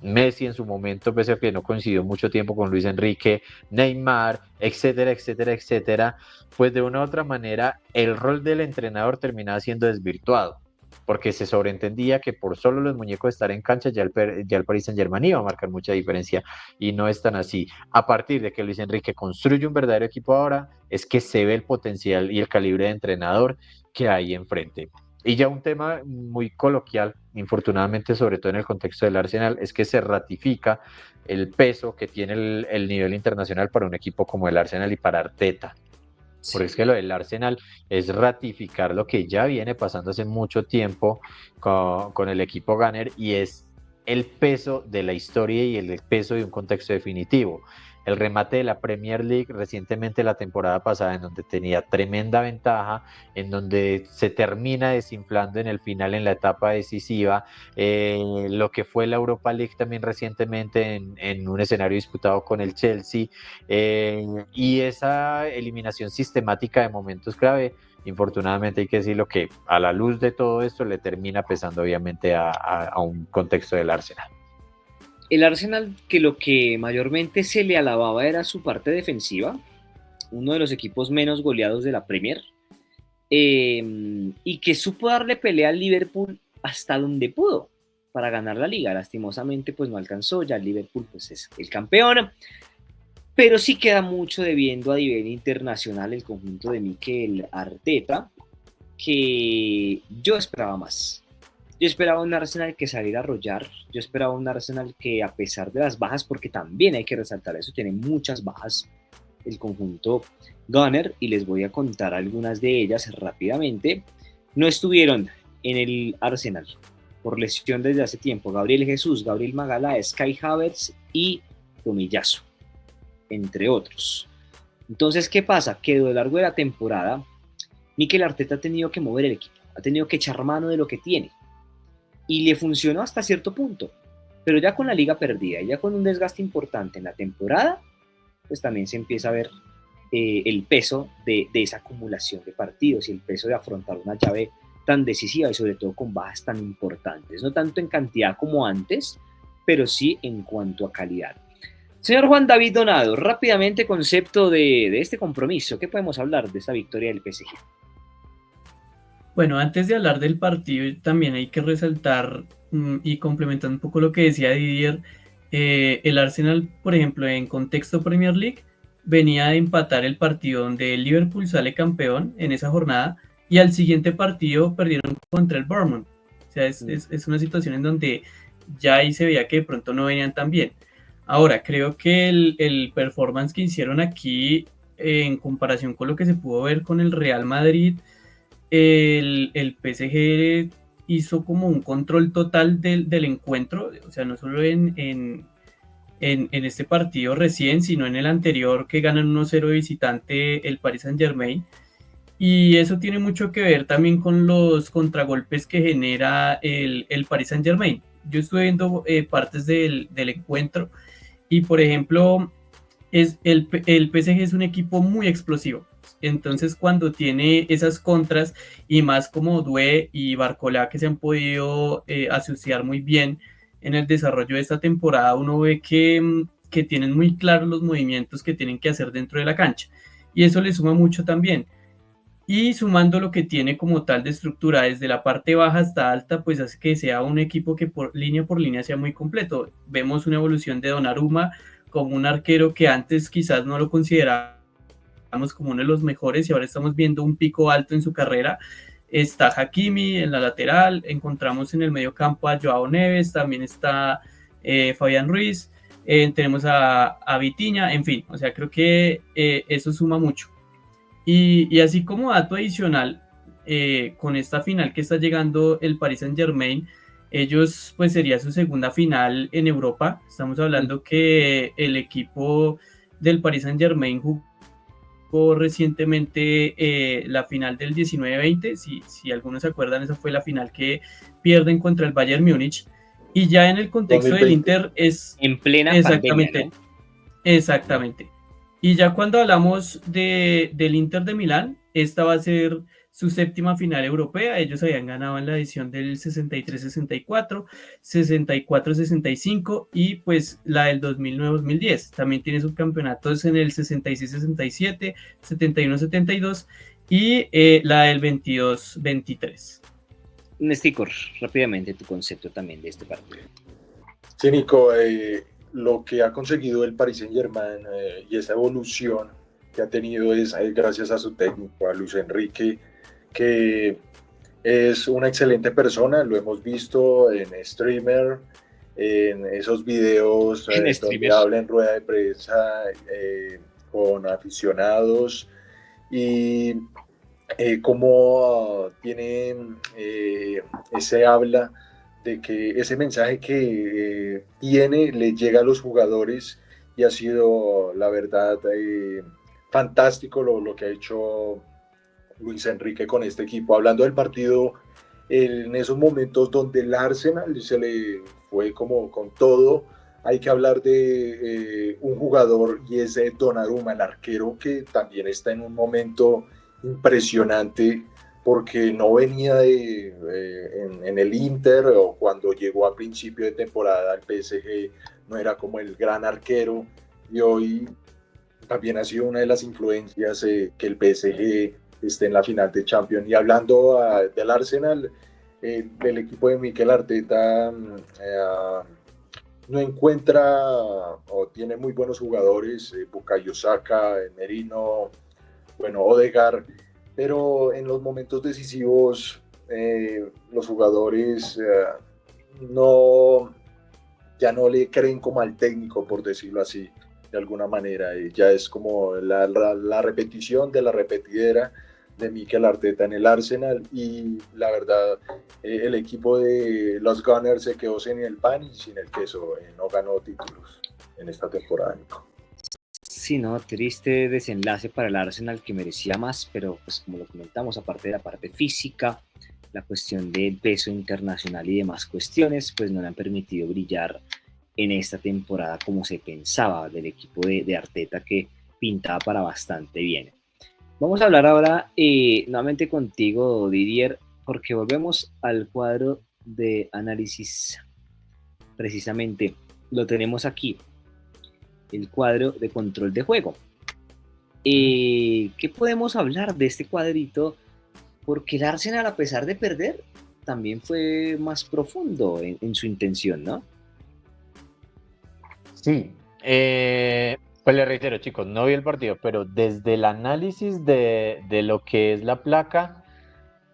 Messi en su momento, pese a que no coincidió mucho tiempo con Luis Enrique, Neymar, etcétera, etcétera, etcétera, pues de una u otra manera el rol del entrenador terminaba siendo desvirtuado, porque se sobreentendía que por solo los muñecos estar en cancha ya el Paris Saint-Germain iba a marcar mucha diferencia, y no es tan así. A partir de que Luis Enrique construye un verdadero equipo ahora, es que se ve el potencial y el calibre de entrenador que hay enfrente. Y ya un tema muy coloquial, infortunadamente, sobre todo en el contexto del Arsenal, es que se ratifica el peso que tiene el nivel internacional para un equipo como el Arsenal y para Arteta. Porque es que lo del Arsenal es ratificar lo que ya viene pasando hace mucho tiempo con el equipo Gunner, y es el peso de la historia y el peso de un contexto definitivo. el remate de la Premier League recientemente la temporada pasada, en donde tenía tremenda ventaja, en donde se termina desinflando en el final, en la etapa decisiva, lo que fue la Europa League también recientemente en un escenario disputado con el Chelsea, y esa eliminación sistemática de momentos clave. Infortunadamente hay que decirlo que a la luz de todo esto le termina pesando obviamente a un contexto del Arsenal. El Arsenal, que lo que mayormente se le alababa era su parte defensiva, uno de los equipos menos goleados de la Premier, y que supo darle pelea al Liverpool hasta donde pudo para ganar la liga. Lastimosamente pues no alcanzó, ya el Liverpool pues es el campeón, pero sí queda mucho debiendo a nivel internacional el conjunto de Mikel Arteta, que yo esperaba más. Yo esperaba un Arsenal que saliera a arrollar, yo esperaba un Arsenal que, a pesar de las bajas, porque también hay que resaltar eso, tiene muchas bajas el conjunto Gunner, y les voy a contar algunas de ellas rápidamente. No estuvieron en el Arsenal por lesión desde hace tiempo Gabriel Jesús, Gabriel Magalhaes, Kai Havertz y Tomiyasu, entre otros. Entonces, ¿qué pasa? Que a lo largo de la temporada Mikel Arteta ha tenido que mover el equipo, ha tenido que echar mano de lo que tiene, y le funcionó hasta cierto punto, pero ya con la liga perdida y ya con un desgaste importante en la temporada, pues también se empieza a ver el peso de esa acumulación de partidos y el peso de afrontar una llave tan decisiva y sobre todo con bajas tan importantes, no tanto en cantidad como antes, pero sí en cuanto a calidad. Señor Juan David Donado, rápidamente concepto de este compromiso, ¿qué podemos hablar de esta victoria del PSG? Bueno, antes de hablar del partido, también hay que resaltar y complementar un poco lo que decía Didier. El Arsenal, por ejemplo, en contexto Premier League, venía de empatar el partido donde el Liverpool sale campeón en esa jornada, y al siguiente partido perdieron contra el Bournemouth. O sea, es una situación en donde ya ahí se veía que de pronto no venían tan bien. Ahora, creo que el performance que hicieron aquí, en comparación con lo que se pudo ver con el Real Madrid, el PSG hizo como un control total del encuentro, o sea, no solo en este partido recién, sino en el anterior, que ganan 1-0 de visitante el Paris Saint-Germain. Y eso tiene mucho que ver también con los contragolpes que genera el Paris Saint-Germain. Yo estuve viendo partes del encuentro, y por ejemplo, el PSG es un equipo muy explosivo. Entonces, cuando tiene esas contras, y más como Doué y Barcola, que se han podido asociar muy bien en el desarrollo de esta temporada, uno ve que tienen muy claros los movimientos que tienen que hacer dentro de la cancha, y eso le suma mucho también. Y sumando lo que tiene como tal de estructura desde la parte baja hasta alta, pues hace que sea un equipo que por línea sea muy completo. Vemos una evolución de Donnarumma como un arquero que antes quizás no lo considerábamos como uno de los mejores, y ahora estamos viendo un pico alto en su carrera. Está Hakimi en la lateral, encontramos en el medio campo a Joao Neves, también está Fabián Ruiz, tenemos a Vitinha, en fin, o sea, creo que eso suma mucho. Y así como dato adicional, con esta final que está llegando el Paris Saint-Germain, ellos pues sería su segunda final en Europa. Estamos hablando que el equipo del Paris Saint-Germain jugó recientemente la final del 19-20, si algunos se acuerdan, esa fue la final que pierden contra el Bayern Múnich. Y ya en el contexto 2020. del Inter es... En plena Exactamente, pandemia, ¿no? exactamente. Y ya cuando hablamos del Inter de Milán, esta va a ser su séptima final europea. Ellos habían ganado en la edición del 63-64, 64-65 y pues la del 2009-2010. También tiene subcampeonatos en el 66-67, 71-72 y la del 22-23. Nesticor, rápidamente tu concepto también de este partido. Sí, Nico, lo que ha conseguido el Paris Saint-Germain y esa evolución que ha tenido es gracias a su técnico, a Luis Enrique, que es una excelente persona. Lo hemos visto en streamer, en esos videos donde habla en rueda de prensa con aficionados, y cómo tiene ese habla de que ese mensaje que tiene le llega a los jugadores, y ha sido, la verdad, fantástico lo que ha hecho Luis Enrique con este equipo. Hablando del partido, en esos momentos donde el Arsenal se le fue como con todo, hay que hablar de un jugador y es de Donnarumma, el arquero, que también está en un momento impresionante porque no venía en el Inter, o cuando llegó a principio de temporada al PSG no era como el gran arquero, y hoy también ha sido una de las influencias que el PSG esté en la final de Champions. Y hablando del Arsenal, el equipo de Mikel Arteta no encuentra o tiene muy buenos jugadores, Bukayo Saka, Merino, bueno, Odegaard, pero en los momentos decisivos los jugadores no, ya no le creen como al técnico, por decirlo así, de alguna manera. Ya es como la repetición de la repetidera de Mikel Arteta en el Arsenal, y la verdad, el equipo de los Gunners se quedó sin el pan y sin el queso, no ganó títulos en esta temporada, Nico. Sí, no, triste desenlace para el Arsenal, que merecía más, pero pues como lo comentamos, aparte de la parte física, la cuestión del peso internacional y demás cuestiones, pues no le han permitido brillar en esta temporada como se pensaba del equipo de Arteta, que pintaba para bastante bien. Vamos a hablar ahora nuevamente contigo, Didier, porque volvemos al cuadro de análisis. Precisamente lo tenemos aquí, el cuadro de control de juego. ¿Qué podemos hablar de este cuadrito? Porque el Arsenal, a pesar de perder, también fue más profundo en su intención, ¿no? Sí, pues le reitero, chicos, no vi el partido, pero desde el análisis de lo que es la placa,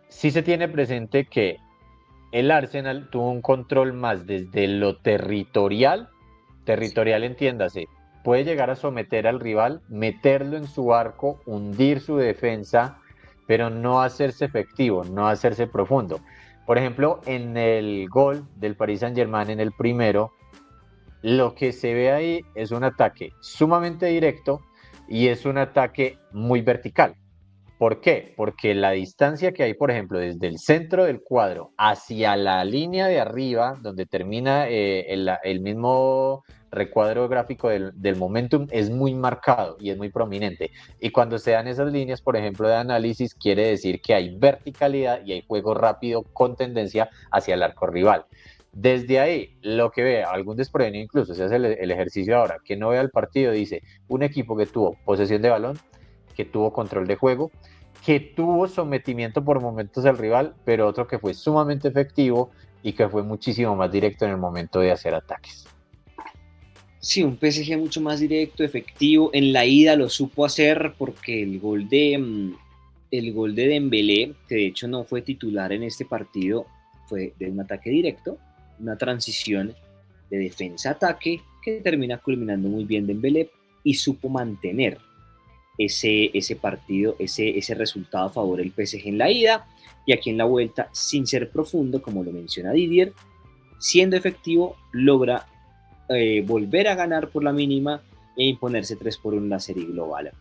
sí se tiene presente que el Arsenal tuvo un control más desde lo territorial, entiéndase, puede llegar a someter al rival, meterlo en su arco, hundir su defensa, pero no hacerse efectivo, no hacerse profundo. Por ejemplo, en el gol del Paris Saint-Germain, en el primero, lo que se ve ahí es un ataque sumamente directo y es un ataque muy vertical. ¿Por qué? Porque la distancia que hay, por ejemplo, desde el centro del cuadro hacia la línea de arriba, donde termina el mismo recuadro gráfico del momentum, es muy marcado y es muy prominente. Y cuando se dan esas líneas, por ejemplo, de análisis, quiere decir que hay verticalidad y hay juego rápido con tendencia hacia el arco rival. Desde ahí, lo que vea, algún desprevenido incluso, se hace el ejercicio ahora, que no vea el partido, dice, un equipo que tuvo posesión de balón, que tuvo control de juego, que tuvo sometimiento por momentos al rival, pero otro que fue sumamente efectivo y que fue muchísimo más directo en el momento de hacer ataques. Sí, un PSG mucho más directo, efectivo. En la ida lo supo hacer, porque el gol de Dembélé, que de hecho no fue titular en este partido, fue de un ataque directo, una transición de defensa-ataque que termina culminando muy bien Dembélé, y supo mantener ese partido, ese resultado a favor del PSG en la ida, y aquí en la vuelta, sin ser profundo, como lo menciona Didier, siendo efectivo, logra volver a ganar por la mínima e imponerse 3-1 en la serie global.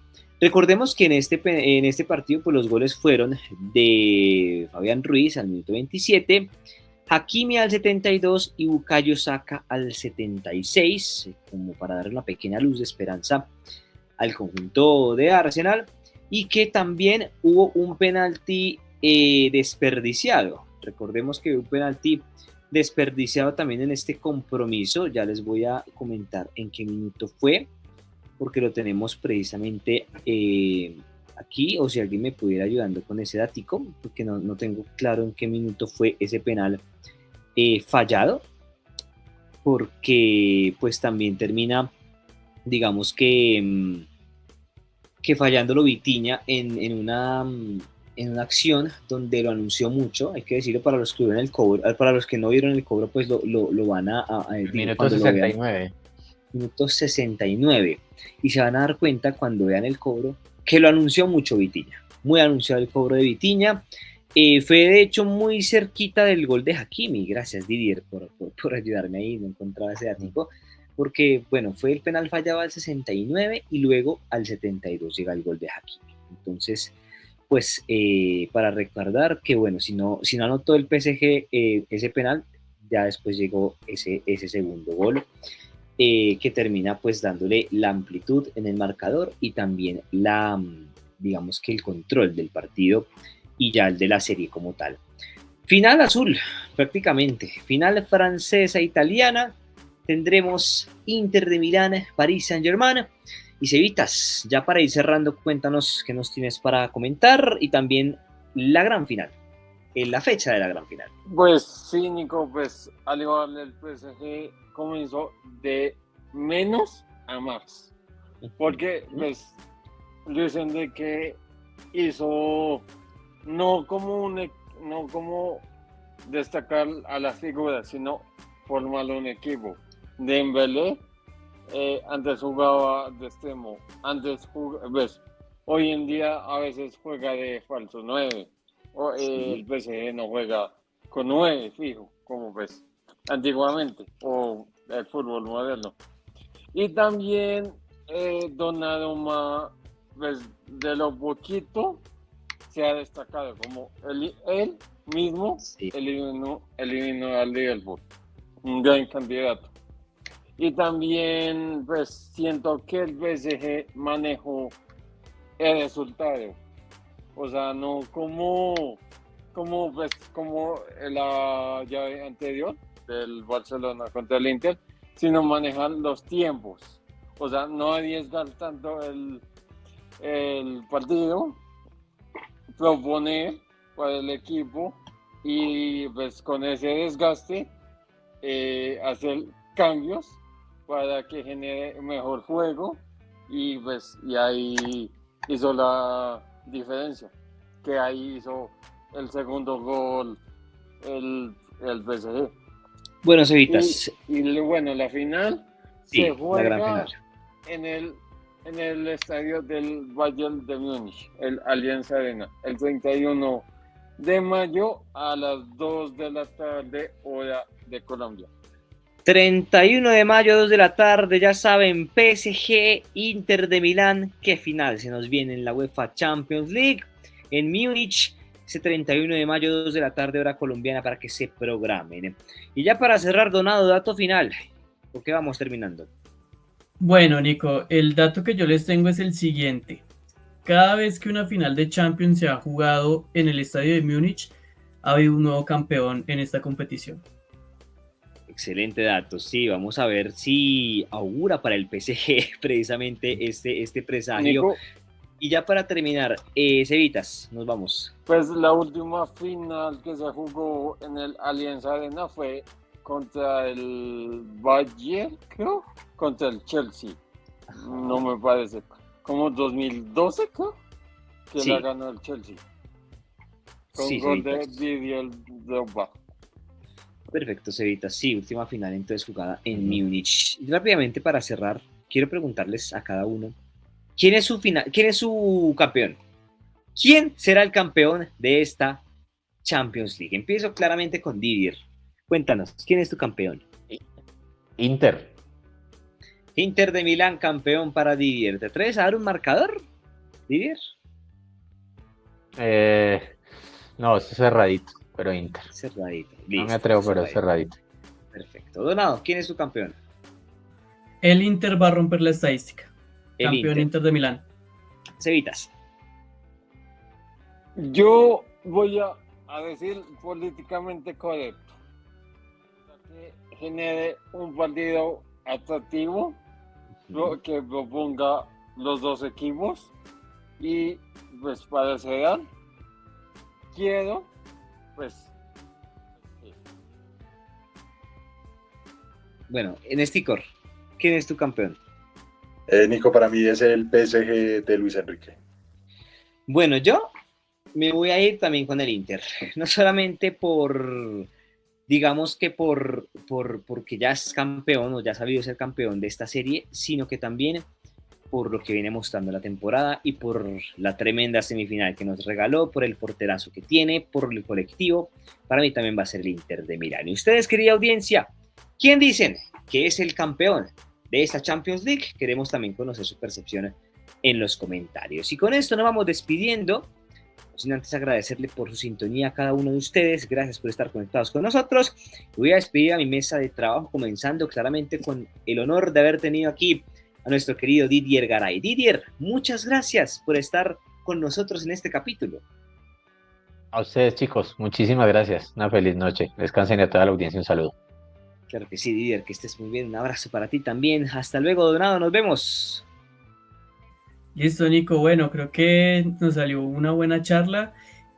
Recordemos que en este partido, pues, los goles fueron de Fabián Ruiz al minuto 27, Hakimi al 72 y Bukayo Saka al 76, como para dar una pequeña luz de esperanza al conjunto de Arsenal, y que también hubo un penalti desperdiciado. Recordemos que hubo un penalti desperdiciado también en este compromiso. Ya les voy a comentar en qué minuto fue, porque lo tenemos precisamente aquí, o si alguien me pudiera ayudando con ese datico, porque no tengo claro en qué minuto fue ese penal fallado, porque pues también termina, digamos que fallándolo Vitinha en una acción donde lo anunció mucho, hay que decirlo, para los que vieron el cobro, para los que no vieron el cobro, pues lo van a minuto 69. Minuto 69, y se van a dar cuenta cuando vean el cobro que lo anunció mucho Vitinha, muy anunciado el cobro de Vitinha. Fue de hecho muy cerquita del gol de Hakimi. Gracias, Didier, por ayudarme ahí, no encontraba ese dato. porque, bueno, fue el penal fallado al 69 y luego al 72 llega el gol de Hakimi. Entonces, pues para recordar que, bueno, si no anotó el PSG ese penal, ya después llegó ese segundo gol, que termina pues dándole la amplitud en el marcador y también digamos que el control del partido y ya el de la serie como tal. Final azul, prácticamente. Final francesa-italiana. Tendremos Inter de Milán, París Saint-Germain. Y Cevitas, ya para ir cerrando, cuéntanos qué nos tienes para comentar y también la gran final, la fecha de la gran final. Pues sí, Nico, pues al igual el PSG comenzó de menos a más. Porque pues Luis Enrique hizo no como destacar a las figuras, sino formar un equipo. Dembélé antes jugaba de extremo, ves, hoy en día a veces juega de falso 9, el PSG no juega con 9 fijo, como ves, antiguamente, o el fútbol moderno. Y también Donnarumma, pues, de lo poquito se ha destacado, como él mismo eliminó al Liverpool, un gran candidato. Y también, pues, siento que el PSG manejó el resultado. O sea, no como la llave anterior del Barcelona contra el Inter, sino manejar los tiempos. O sea, no arriesgar tanto el partido, proponer para el equipo y pues con ese desgaste hacer cambios para que genere mejor juego y pues y ahí hizo la diferencia, que ahí hizo el segundo gol el PSG. Bueno, Cevitas. Y bueno, la final se juega la gran final. En el estadio del Bayern de Múnich, el Allianz Arena, el 31 de mayo a las 2 de la tarde, hora de Colombia. 31 de mayo, 2 de la tarde, ya saben, PSG, Inter de Milán, qué final se nos viene en la UEFA Champions League, en Múnich, ese 31 de mayo, 2 de la tarde, hora colombiana, para que se programen. Y ya para cerrar, Donado, dato final, porque vamos terminando. Bueno, Nico, el dato que yo les tengo es el siguiente. Cada vez que una final de Champions se ha jugado en el estadio de Múnich, ha habido un nuevo campeón en esta competición. Excelente dato, sí, vamos a ver si augura para el PSG precisamente este presagio. Nico, y ya para terminar, Cevitas, nos vamos. Pues la última final que se jugó en el Allianz Arena fue contra el Bayern, creo, contra el Chelsea. No me parece. Como 2012, creo, que sí la ganó el Chelsea. Con gol de Didier Drogba. Perfecto, Cevitas. Sí, última final entonces jugada en Múnich. Y rápidamente para cerrar, quiero preguntarles a cada uno, ¿quién es su campeón? ¿Quién será el campeón de esta Champions League? Empiezo claramente con Didier. Cuéntanos, ¿quién es tu campeón? Inter. Inter de Milán, campeón para Didier. ¿Te atreves a dar un marcador, Didier? No, es cerradito, pero Inter. Cerradito. Listo, no me atrevo, pero es cerradito. Perfecto. Donado, ¿quién es tu campeón? El Inter va a romper la estadística. Campeón Inter de Milán. Cevitas. Yo voy a decir políticamente correcto. Que genere un partido atractivo, que proponga los dos equipos y pues para cerrar quiero pues bueno, en Sticor, ¿quién es tu campeón? Nico, para mí es el PSG de Luis Enrique. Bueno, yo me voy a ir también con el Inter, no solamente por, digamos que porque ya es campeón o ya ha sabido ser campeón de esta serie, sino que también por lo que viene mostrando la temporada y por la tremenda semifinal que nos regaló, por el porterazo que tiene, por el colectivo. Para mí también va a ser el Inter de Milán. Y ustedes, querida audiencia, ¿Quién dicen que es el campeón de esta Champions League? Queremos también conocer su percepción en los comentarios. Y con esto nos vamos despidiendo, sin antes agradecerle por su sintonía a cada uno de ustedes. Gracias por estar conectados con nosotros. Voy a despedir a mi mesa de trabajo, comenzando claramente con el honor de haber tenido aquí a nuestro querido Didier Garay. Didier, muchas gracias por estar con nosotros en este capítulo. A ustedes, chicos, muchísimas gracias. Una feliz noche. Descansen y a toda la audiencia un saludo. Claro que sí, Didier, que estés muy bien. Un abrazo para ti también. Hasta luego, Donado. Nos vemos. Listo, Nico. Bueno, creo que nos salió una buena charla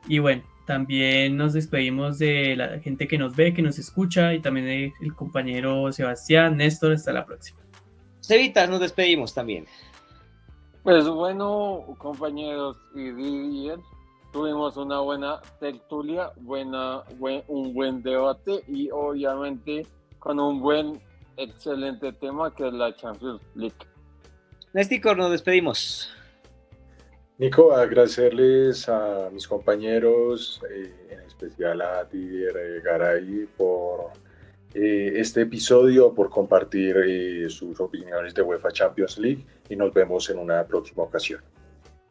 y bueno, también nos despedimos de la gente que nos ve, que nos escucha y también del compañero Sebastián, Néstor. Hasta la próxima. Cevitas, nos despedimos también. Pues bueno, compañeros y Didier, tuvimos una buena tertulia, un buen debate y obviamente con un excelente tema que es la Champions League. Néstor, nos despedimos. Nico, agradecerles a mis compañeros, en especial a Didier Garay, por este episodio, por compartir sus opiniones de UEFA Champions League y nos vemos en una próxima ocasión.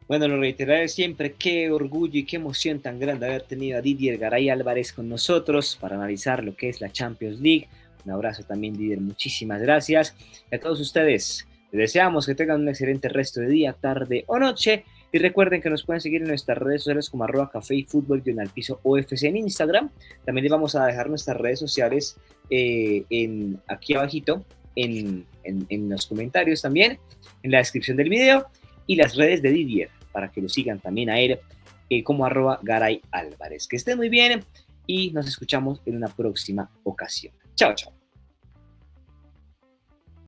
Bueno, lo reiteraré siempre, qué orgullo y qué emoción tan grande haber tenido a Didier Garay Álvarez con nosotros para analizar lo que es la Champions League. Un abrazo también, Didier, muchísimas gracias. Y a todos ustedes, les deseamos que tengan un excelente resto de día, tarde o noche. Y recuerden que nos pueden seguir en nuestras redes sociales como @café y fútbol_OFC en Instagram. También les vamos a dejar nuestras redes sociales aquí abajito en los comentarios también, en la descripción del video, y las redes de Didier para que lo sigan también a él como @Garay Álvarez. Que estén muy bien y nos escuchamos en una próxima ocasión. Chao, chao.